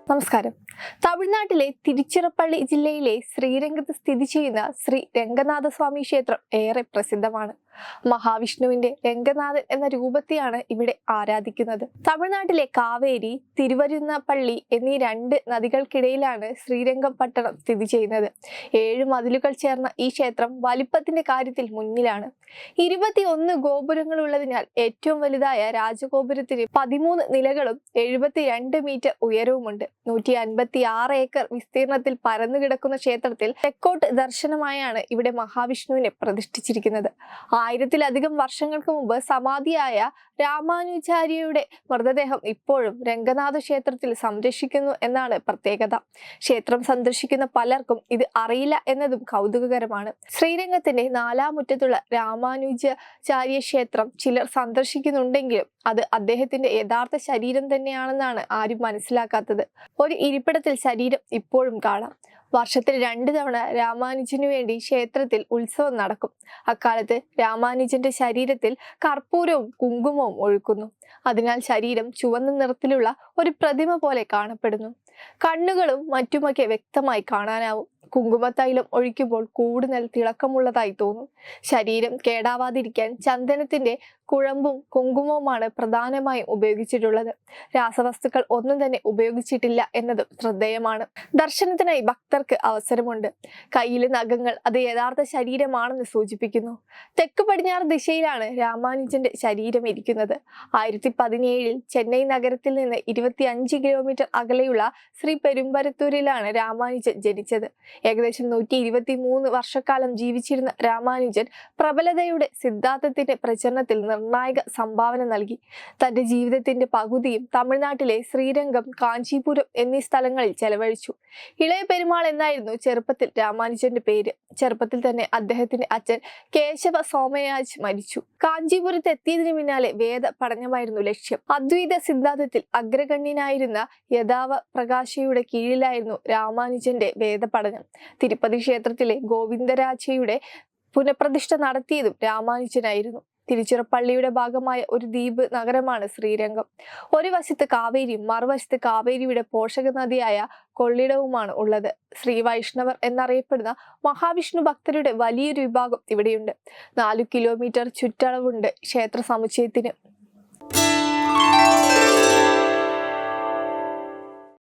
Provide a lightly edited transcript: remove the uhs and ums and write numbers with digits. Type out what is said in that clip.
നമസ്കാരം. തമിഴ്നാട്ടിലെ തിരുച്ചിറപ്പള്ളി ജില്ലയിലെ ശ്രീരംഗത്ത് സ്ഥിതി ചെയ്യുന്ന ശ്രീ രംഗനാഥസ്വാമി ക്ഷേത്രം ഏറെ പ്രസിദ്ധമാണ്. മഹാവിഷ്ണുവിന്റെ രംഗനാഥൻ എന്ന രൂപത്തെയാണ് ഇവിടെ ആരാധിക്കുന്നത്. തമിഴ്നാട്ടിലെ കാവേരി, തിരുവരുന്നപ്പള്ളി എന്നീ രണ്ട് നദികൾക്കിടയിലാണ് ശ്രീരംഗം പട്ടണം സ്ഥിതി ചെയ്യുന്നത്. 7 മതിലുകൾ ചേർന്ന ഈ ക്ഷേത്രം വലിപ്പത്തിന്റെ കാര്യത്തിൽ മുന്നിലാണ്. 21 ഗോപുരങ്ങൾ ഉള്ളതിനാൽ ഏറ്റവും വലുതായ രാജഗോപുരത്തിന് 13 നിലകളും 72 മീറ്റർ ഉയരവുമുണ്ട്. 156 ഏക്കർ വിസ്തീർണത്തിൽ പരന്നുകിടക്കുന്ന ക്ഷേത്രത്തിൽ തെക്കോട്ട് ദർശനമായാണ് ഇവിടെ മഹാവിഷ്ണുവിനെ പ്രതിഷ്ഠിച്ചിരിക്കുന്നത്. 1000-ലധികം വർഷങ്ങൾക്ക് മുമ്പ് സമാധിയായ രാമാനുജാചാര്യയുടെ മൃതദേഹം ഇപ്പോഴും രംഗനാഥ ക്ഷേത്രത്തിൽ സംരക്ഷിക്കുന്നു എന്നാണ് പ്രത്യേകത. ക്ഷേത്രം സന്ദർശിക്കുന്ന പലർക്കും ഇത് അറിയില്ല എന്നതും കൗതുകകരമാണ്. ശ്രീരംഗത്തിന്റെ 4-ാം മുറ്റത്തുള്ള രാമാനുജാചാര്യ ക്ഷേത്രം ചിലർ സന്ദർശിക്കുന്നുണ്ടെങ്കിലും അത് അദ്ദേഹത്തിന്റെ യഥാർത്ഥ ശരീരം തന്നെയാണെന്നാണ് ആരും മനസ്സിലാക്കാത്തത്. ഒരു ഇരിപ്പിടത്തിൽ ശരീരം ഇപ്പോഴും കാണാം. വർഷത്തിൽ 2 തവണ രാമാനുജനു വേണ്ടി ക്ഷേത്രത്തിൽ ഉത്സവം നടക്കും. അക്കാലത്ത് രാമാനുജന്റെ ശരീരത്തിൽ കർപ്പൂരവും കുങ്കുമവും ഒഴുക്കുന്നു. അതിനാൽ ശരീരം ചുവന്ന നിറത്തിലുള്ള ഒരു പ്രതിമ പോലെ കാണപ്പെടുന്നു. കണ്ണുകളും മറ്റുമൊക്കെ വ്യക്തമായി കാണാനാവും. കുങ്കുമത്തൈലം ഒഴിക്കുമ്പോൾ കൂടുതൽ തിളക്കമുള്ളതായി തോന്നും. ശരീരം കേടാവാതിരിക്കാൻ ചന്ദനത്തിന്റെ കുഴമ്പും കുങ്കുമവുമാണ് പ്രധാനമായും ഉപയോഗിച്ചിട്ടുള്ളത്. രാസവസ്തുക്കൾ ഒന്നും തന്നെ ഉപയോഗിച്ചിട്ടില്ല എന്നതും ശ്രദ്ധേയമാണ്. ദർശനത്തിനായി ഭക്തർക്ക് അവസരമുണ്ട്. കയ്യിലെ നഖങ്ങൾ അത് യഥാർത്ഥ ശരീരമാണെന്ന് സൂചിപ്പിക്കുന്നു. തെക്ക് പടിഞ്ഞാറ് ദിശയിലാണ് രാമാനുജന്റെ ശരീരം ഇരിക്കുന്നത്. 1017-ൽ ചെന്നൈ നഗരത്തിൽ നിന്ന് 25 കിലോമീറ്റർ അകലെയുള്ള ശ്രീ പെരുമ്പരത്തൂരിലാണ് രാമാനുജൻ ജനിച്ചത്. ഏകദേശം 123 വർഷക്കാലം ജീവിച്ചിരുന്ന രാമാനുജൻ പ്രബലതയുടെ സിദ്ധാന്തത്തിന്റെ പ്രചരണത്തിൽ നിർണായക സംഭാവന നൽകി. തന്റെ ജീവിതത്തിന്റെ പകുതിയും തമിഴ്നാട്ടിലെ ശ്രീരംഗം, കാഞ്ചീപുരം എന്നീ സ്ഥലങ്ങളിൽ ചെലവഴിച്ചു. ഇളയ പെരുമാൾ എന്നായിരുന്നു ചെറുപ്പത്തിൽ രാമാനുജന്റെ പേര്. ചെറുപ്പത്തിൽ തന്നെ അദ്ദേഹത്തിന്റെ അച്ഛൻ കേശവ സോമയാജ് മരിച്ചു. കാഞ്ചീപുരത്ത് എത്തിയതിനു പിന്നാലെ വേദ പഠനമായിരുന്നു ലക്ഷ്യം. അദ്വൈത സിദ്ധാന്തത്തിൽ അഗ്രഗണ്യനായിരുന്ന യദാവ പ്രകാശയുടെ കീഴിലായിരുന്നു രാമാനുജന്റെ വേദപഠനം. തിരുപ്പതി ക്ഷേത്രത്തിലെ ഗോവിന്ദരാജയുടെ പുനഃപ്രതിഷ്ഠ നടത്തിയതും രാമാനുജനായിരുന്നു. തിരുച്ചിറപ്പള്ളിയുടെ ഭാഗമായ ഒരു ദ്വീപ് നഗരമാണ് ശ്രീരംഗം. ഒരു വശത്ത് കാവേരിയും മറുവശത്ത് കാവേരിയുടെ പോഷക നദിയായ കൊള്ളിടവുമാണ് ഉള്ളത്. ശ്രീ വൈഷ്ണവർ എന്നറിയപ്പെടുന്ന മഹാവിഷ്ണു ഭക്തരുടെ വലിയൊരു വിഭാഗം ഇവിടെയുണ്ട്. 4 കിലോമീറ്റർ ചുറ്റളവുണ്ട് ക്ഷേത്ര സമുച്ചയത്തിന്.